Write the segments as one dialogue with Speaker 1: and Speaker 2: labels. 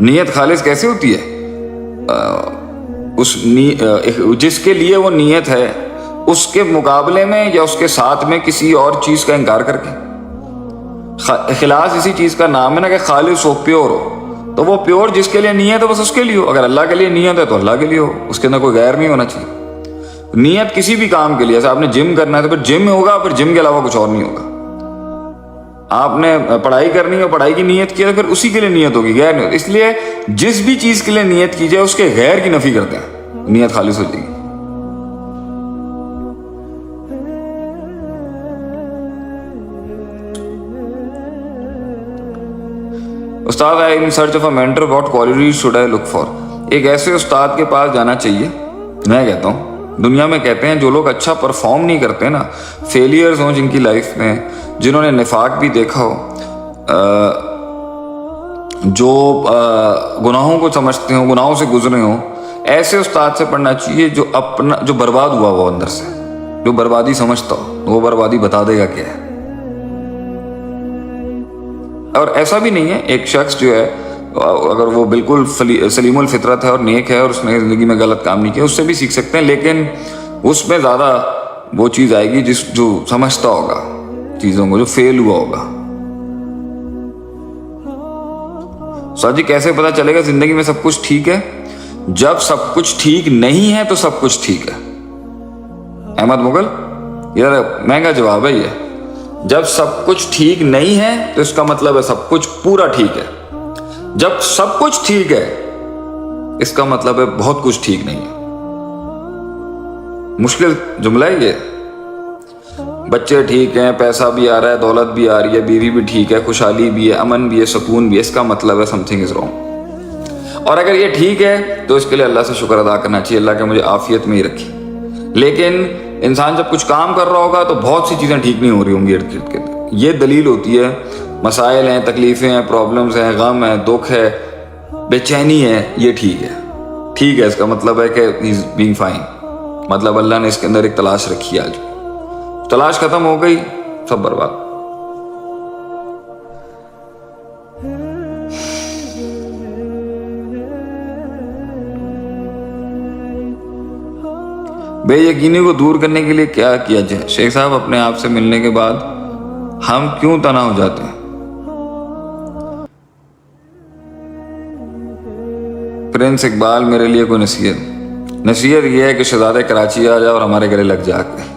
Speaker 1: نیت خالص کیسے ہوتی ہے؟ جس کے لیے وہ نیت ہے اس کے مقابلے میں یا اس کے ساتھ میں کسی اور چیز کا انکار کر کے. اخلاص اسی چیز کا نام ہے نا کہ خالص ہو، پیور ہو. تو وہ پیور جس کے لیے نیت ہے بس اس کے لیے ہو. اگر اللہ کے لیے نیت ہے تو اللہ کے لیے ہو، اس کے اندر کوئی غیر نہیں ہونا چاہیے. نیت کسی بھی کام کے لیے، جیسے آپ نے جم کرنا ہے تو پھر جم ہوگا، پھر جم کے علاوہ کچھ اور نہیں ہوگا. آپ نے پڑھائی کرنی ہے، پڑھائی کی نیت کی ہے تو پھر اسی کے لیے نیت ہوگی، غیر نہیں ہوگی. اس لیے جس بھی چیز کے لیے نیت کی جائے اس کے غیر کی نفی کرتے ہیں، نیت خالص ہو جائے گی. استاد I in search of a mentor, what qualities should I look for? ایک ایسے استاد کے پاس جانا چاہیے. میں کہتا ہوں دنیا میں کہتے ہیں جو لوگ اچھا پرفارم نہیں کرتے نا، فیلئرز ہوں جن کی لائف میں، جنہوں نے نفاق بھی دیکھا ہو، جو گناہوں کو سمجھتے ہوں، گناہوں سے گزرے ہوں، ایسے استاد سے پڑھنا چاہیے جو برباد ہوا ہو اندر سے، جو بربادی سمجھتا ہو، وہ بربادی بتا دے گا کیا ہے. اور ایسا بھی نہیں ہے ایک شخص جو ہے اگر وہ بالکل سلیم الفطرت ہے اور نیک ہے اور اس نے زندگی میں غلط کام نہیں کیا، اس سے بھی سیکھ سکتے ہیں، لیکن اس میں زیادہ وہ چیز آئے گی جو سمجھتا ہوگا چیزوں کو، جو فیل ہوا ہوگا. سر جی کیسے پتا چلے گا زندگی میں سب کچھ ٹھیک ہے؟ جب سب کچھ ٹھیک نہیں ہے تو سب کچھ ٹھیک ہے. احمد مغل، یار مہنگا جواب ہے یہ. جب سب کچھ ٹھیک نہیں ہے تو اس کا مطلب ہے سب کچھ پورا ٹھیک ہے. جب سب کچھ ٹھیک ہے اس کا مطلب ہے بہت کچھ ٹھیک نہیں ہے. مشکل جملہ ہے یہ. بچے ٹھیک ہیں، پیسہ بھی آ رہا ہے، دولت بھی آ رہی ہے، بیوی بھی ٹھیک ہے، خوشحالی بھی ہے، امن بھی ہے، سکون بھی ہے، اس کا مطلب ہے سم تھنگ از رانگ. اور اگر یہ ٹھیک ہے تو اس کے لیے اللہ سے شکر ادا کرنا چاہیے، اللہ کہ مجھے عافیت میں ہی رکھی. لیکن انسان جب کچھ کام کر رہا ہوگا تو بہت سی چیزیں ٹھیک نہیں ہو رہی ہوں گی ارد گرد کے. یہ دلیل ہوتی ہے مسائل ہیں، تکلیفیں ہیں، پرابلمز ہیں، غم ہے، دکھ ہے، بے چینی ہے، یہ ٹھیک ہے. ٹھیک ہے اس کا مطلب ہے کہ ہی از بینگ فائن، مطلب اللہ نے اس کے اندر ایک تلاش رکھی ہے. آج تلاش ختم ہو گئی، سب برباد. بے یقینی کو دور کرنے کے لیے کیا کیا جائے؟ شیخ صاحب اپنے آپ سے ملنے کے بعد ہم کیوں تنہا ہو جاتے ہیں؟ پرنس اقبال، میرے لیے کوئی نصیحت یہ ہے کہ شہزادہ کراچی آ جائے اور ہمارے گلے لگ جا کے.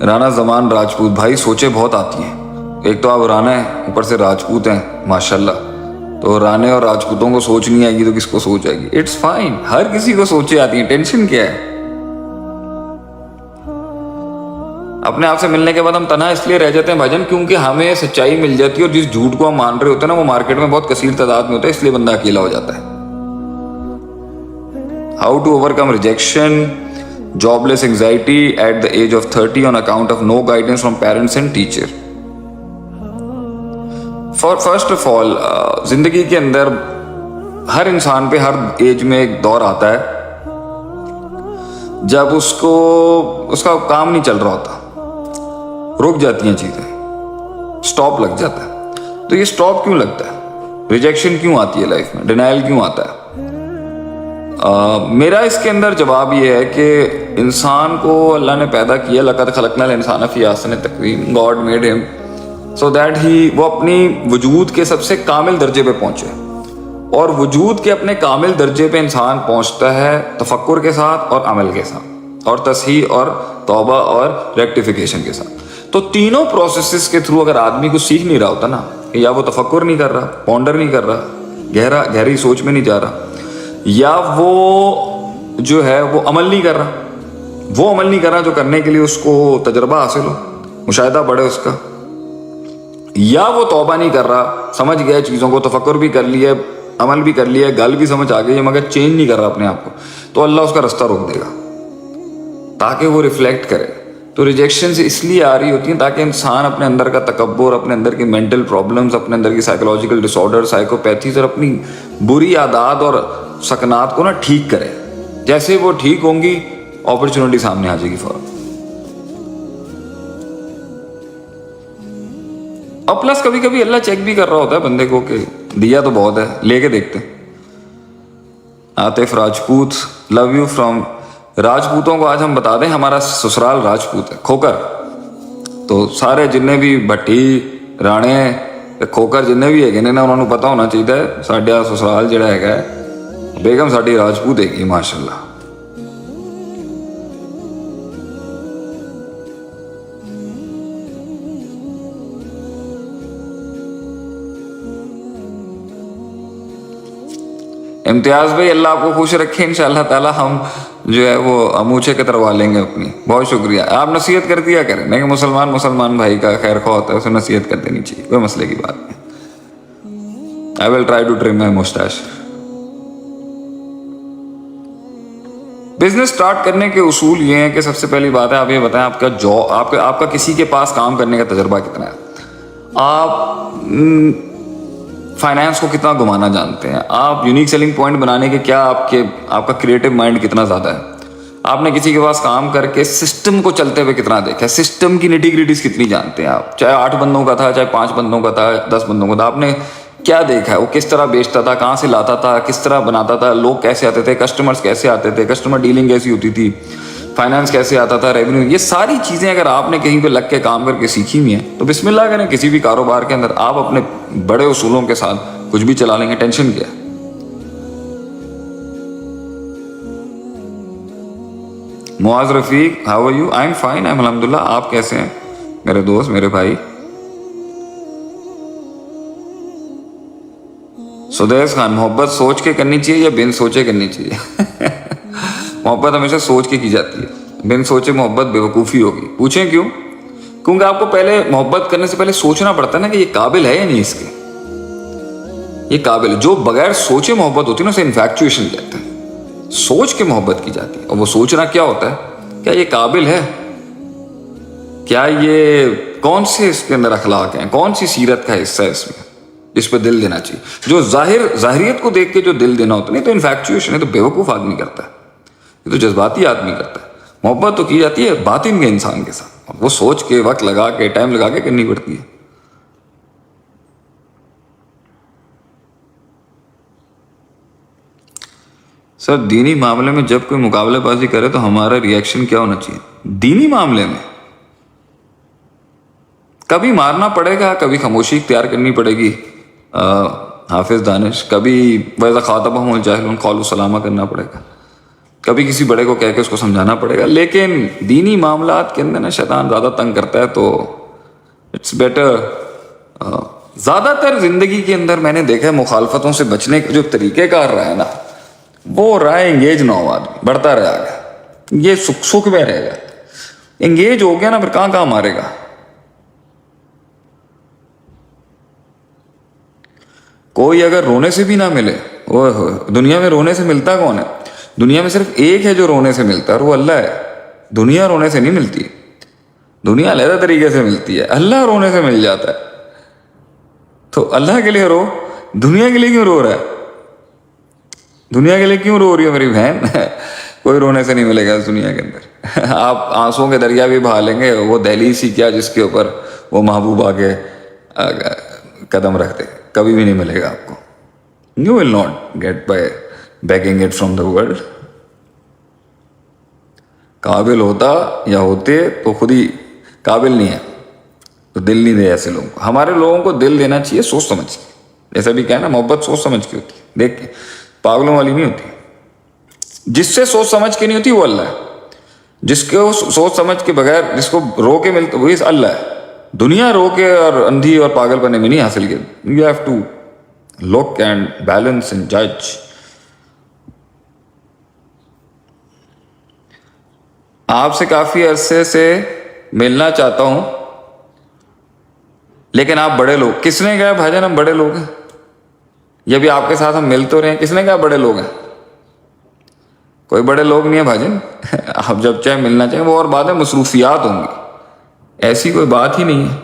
Speaker 1: رانا زمان راجپوت، بھائی سوچیں بہت آتی ہیں. ایک تو آپ رانا ہیں، اوپر سے راجپوت ہیں ماشاءاللہ، تو رانے اور راجپوتوں کو سوچ نہیں آئے گی تو کس کو سوچ آئے گی؟ اٹس فائن، ہر کسی کو سوچیں آتی ہیں، ٹینشن کیا ہے؟ اپنے آپ سے ملنے کے بعد ہم تنہا اس لیے رہ جاتے ہیں بھائی کیونکہ ہمیں سچائی مل جاتی ہے، اور جس جھوٹ کو ہم مان رہے ہوتے ہیں نا وہ مارکیٹ میں بہت کثیر تعداد میں ہوتا ہے، اس لیے بندہ اکیلا ہو جاتا ہے. How to overcome rejection, jobless anxiety at the age of 30 on account of no guidance from parents and teacher. First of all زندگی کے اندر ہر انسان پہ ہر ایج میں ایک دور آتا ہے جب اس کا کام نہیں چل رہا ہوتا، رک جاتی ہیں چیزیں، سٹاپ لگ جاتا ہے. تو یہ سٹاپ کیوں لگتا ہے؟ ریجیکشن کیوں آتی ہے لائف میں؟ ڈینائل کیوں آتا ہے؟ میرا اس کے اندر جواب یہ ہے کہ انسان کو اللہ نے پیدا کیا، لقد خلقنا الانسان فی احسن تقویم، گاڈ میڈ ہم سو دیٹ وہ اپنی وجود کے سب سے کامل درجے پہ پہنچے. اور وجود کے اپنے کامل درجے پہ انسان پہنچتا ہے تفکر کے ساتھ اور عمل کے ساتھ، اور تصحیح اور توبہ اور ریکٹیفیکیشن کے ساتھ. تو تینوں پروسیسز کے تھرو اگر آدمی کو سیکھ نہیں رہا ہوتا نا، یا وہ تفکر نہیں کر رہا، پونڈر نہیں کر رہا، گہری سوچ میں نہیں جا رہا، یا وہ جو ہے وہ عمل نہیں کر رہا جو کرنے کے لیے اس کو تجربہ حاصل ہو، مشاہدہ بڑھے اس کا، یا وہ توبہ نہیں کر رہا، سمجھ گیا چیزوں کو، تفکر بھی کر لیا، عمل بھی کر لیا، گل بھی سمجھ آ گئی ہے، مگر چینج نہیں کر رہا اپنے آپ کو، تو اللہ اس کا رستہ روک دے گا تاکہ وہ ریفلیکٹ کرے. تو ریجیکشنز اس لیے آ رہی ہوتی ہیں تاکہ انسان اپنے اندر کا تکبر، اپنے اندر کی مینٹل پرابلمز، اپنے اندر کی سائیکولوجیکل ڈس آرڈر، سائیکوپیتھیز اور اپنی بری عادات اور سکنات کو نا ٹھیک کرے. جیسے وہ ٹھیک ہوں گی اپرچونٹی سامنے آ جائے گی فوراً. اور پلس کبھی کبھی اللہ چیک بھی کر رہا ہوتا ہے بندے کو کہ دیا تو بہت ہے, لے کے دیکھتے. Atif Rajput, love you from راجپوتوں کو آج ہم بتا دیں ہمارا سسرال راجپوت ہے, کھوکر. تو سارے جتنے بھی بھٹی رانے کھوکر جتنے بھی ہے نا, انہوں نے پتا ہونا چاہیے ساڈا سسرال جڑا ہے بیگم ساڈی راجپوت ہے ماشاء اللہ. امتیاز بھائی اللہ آپ کو خوش رکھے ان شاء اللہ تعالیٰ. ہم جو ہے وہ اموچے کتروا لیں گے اپنی. بہت شکریہ. آپ نصیحت کر دیا کریں, نہیں کہ مسلمان بھائی کا خیر خواہ ہوتا ہے, اسے نصیحت کر دینی چاہیے, کوئی مسئلے کی بات نہیں. I will try to trim my mustache. Business start کرنے کے اصول یہ ہیں کہ سب سے پہلی بات ہے آپ یہ بتائیں آپ کا جاب, آپ کا کسی کے پاس کام کرنے کا تجربہ کتنا ہے, آپ فائنانس کو کتنا گھمانا جانتے ہیں, آپ یونیک سیلنگ پوائنٹ بنانے کے کیا آپ کا کریٹو مائنڈ کتنا زیادہ ہے, آپ نے کسی کے پاس کام کر کے سسٹم کو چلتے ہوئے کتنا دیکھا ہے, سسٹم کی نیٹی گریٹیز کتنی جانتے ہیں آپ, چاہے 8 بندوں کا تھا, چاہے 5 بندوں کا تھا, 10 بندوں کا تھا, آپ نے کیا دیکھا ہے, وہ کس طرح بیچتا تھا, کہاں سے لاتا تھا, کس طرح بناتا تھا, لوگ کیسے آتے تھے, کسٹمرز کیسے آتے تھے, کسٹمر ڈیلنگ کیسی ہوتی تھی, فائنانس کیسے آتا تھا, ریونیو, یہ ساری چیزیں اگر آپ نے کہیں پہ لگ کے کام کر کے سیکھی ہوئی ہیں تو بسم اللہ کریں. کسی بھی کاروبار کے اندر آپ اپنے بڑے اصولوں کے ساتھ کچھ بھی چلا لیں گے, ٹینشن کیا ہے. Muaz Rafiq, how are you? I am fine, I am الحمد للہ. آپ کیسے ہیں میرے دوست, میرے بھائی؟ سدیش خان, محبت سوچ کے کرنی چاہیے یا بن سوچے کرنی چاہیے؟ محبت ہمیشہ سوچ کے کی جاتی ہے, بن سوچے محبت بے وقوفی ہوگی. پوچھیں کیوں؟ کیونکہ آپ کو پہلے محبت کرنے سے پہلے سوچنا پڑتا ہے نا کہ یہ قابل ہے یا نہیں, اس کے یہ قابل. جو بغیر سوچے محبت ہوتی ہے نا اسے انفیکچویشن کہتے ہیں. سوچ کے محبت کی جاتی ہے, اور وہ سوچنا کیا ہوتا ہے, کیا یہ قابل ہے, کیا یہ کون سے اس کے اندر اخلاق ہیں, کون سی سیرت کا حصہ ہے اس میں جس پہ دل دینا چاہیے. جو ظاہریت کو دیکھ کے جو دل دینا ہوتا ہے, نہیں تو انفیکچویشن ہے, تو بیوقوف آدمی کرتا ہے, یہ تو جذباتی آدمی کرتا ہے. محبت تو کی جاتی ہے باطن کے انسان کے ساتھ, وہ سوچ کے وقت لگا کے ٹائم لگا کے کرنی پڑتی ہے. سر دینی معاملے میں جب کوئی مقابلہ بازی کرے تو ہمارا ریئیکشن کیا ہونا چاہیے؟ دینی معاملے میں کبھی مارنا پڑے گا, کبھی خاموشی اختیار کرنی پڑے گی. حافظ دانش, کبھی وَإِذَا خَاطَبَهُمُ الْجَاهِلُونَ قَالُوا سَلَامًا کرنا پڑے گا, کبھی کسی بڑے کو کہہ کے اس کو سمجھانا پڑے گا. لیکن دینی معاملات کے اندر نا شیطان زیادہ تنگ کرتا ہے, تو اٹس بیٹر. زیادہ تر زندگی کے اندر میں نے دیکھا ہے مخالفتوں سے بچنے کا جو طریقہ کار رہا ہے نا, وہ رہا ہے انگیج نہ ہو آدمی, بڑھتا رہے گا, یہ سکھ میں رہے گا. انگیج ہو گیا نا پھر کہاں مارے گا. کوئی اگر رونے سے بھی نہ ملے, دنیا میں رونے سے ملتا کون ہے؟ دنیا میں صرف ایک ہے جو رونے سے ملتا ہے, اور وہ اللہ ہے. دنیا رونے سے نہیں ملتی, دنیا علیحدہ طریقے سے ملتی ہے, اللہ رونے سے مل جاتا ہے. تو اللہ کے لیے رو, دنیا کے لیے کیوں رو رہا ہے؟ دنیا کے لیے کیوں رو رہی ہو میری بہن؟ کوئی رونے سے نہیں ملے گا اس دنیا کے اندر. آپ آنسوں کے دریا بھی بہا لیں گے, وہ دہلیز ہی کیا جس کے اوپر وہ محبوب آگے قدم رکھتے, کبھی بھی نہیں ملے گا آپ کو. You will not get by begging it from the world. قابل ہوتا یا ہوتے تو خود ہی قابل نہیں ہے, تو دل نہیں دے ایسے لوگوں کو. ہمارے لوگوں کو دل دینا چاہیے سوچ سمجھ کے, جیسا بھی کہنا محبت سوچ سمجھ کے ہوتی ہے, دیکھ کے پاگلوں والی نہیں ہوتی. جس سے سوچ سمجھ کے نہیں ہوتی وہ اللہ ہے, جس کو سوچ سمجھ کے بغیر جس کو رو کے ملتا وہی اللہ ہے. دنیا رو کے اور اندھی اور پاگل بنے میں نہیں حاصل کی. You have to look and balance and judge. آپ سے کافی عرصے سے ملنا چاہتا ہوں, لیکن آپ بڑے لوگ. کس نے کہا بھائی جان ہم بڑے لوگ ہیں؟ یہ بھی آپ کے ساتھ ہم مل تو رہے ہیں, کس نے کہا بڑے لوگ ہیں؟ کوئی بڑے لوگ نہیں ہے بھائی جان. آپ جب چاہے ملنا چاہیں, وہ اور بات ہے مصروفیات ہوں گی, ایسی کوئی بات ہی نہیں ہے.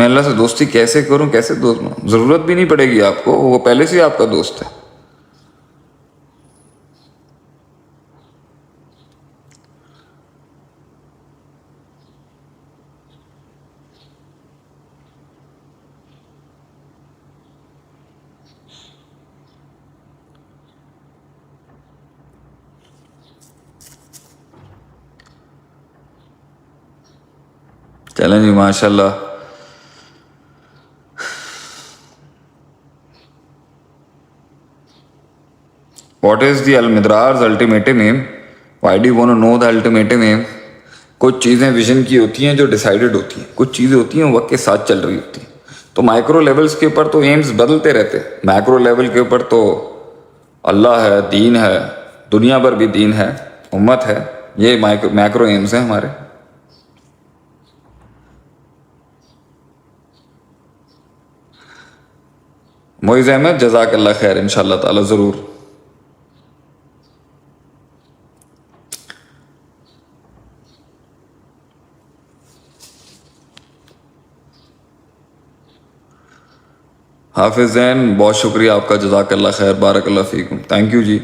Speaker 1: میں اللہ سے دوستی کیسے کروں, کیسے دوست بناؤں؟ ضرورت بھی نہیں پڑے گی آپ کو, وہ پہلے سے ہی آپ کا دوست ہے. چلیں جی, ماشاء اللہ. واٹ از دی المدرارز ultimate aim? Why do you want to know the ultimate aim? کچھ چیزیں ویژن کی ہوتی ہیں جو ڈیسائیڈڈ ہوتی ہیں, کچھ چیزیں ہوتی ہیں وقت کے ساتھ چل رہی ہوتی ہیں. تو مائکرو لیولز کے اوپر تو ایمز بدلتے رہتے, میکرو لیول کے اوپر تو اللہ ہے, دین ہے, دنیا پر بھی دین ہے, امت ہے, یہ میکرو ایمز ہیں ہمارے. معیز احمد, جزاک اللہ خیر, انشاءاللہ تعالی ضرور. حافظ زین, بہت شکریہ آپ کا, جزاک اللہ خیر, بارک اللہ فیکم, تھینک یو جی.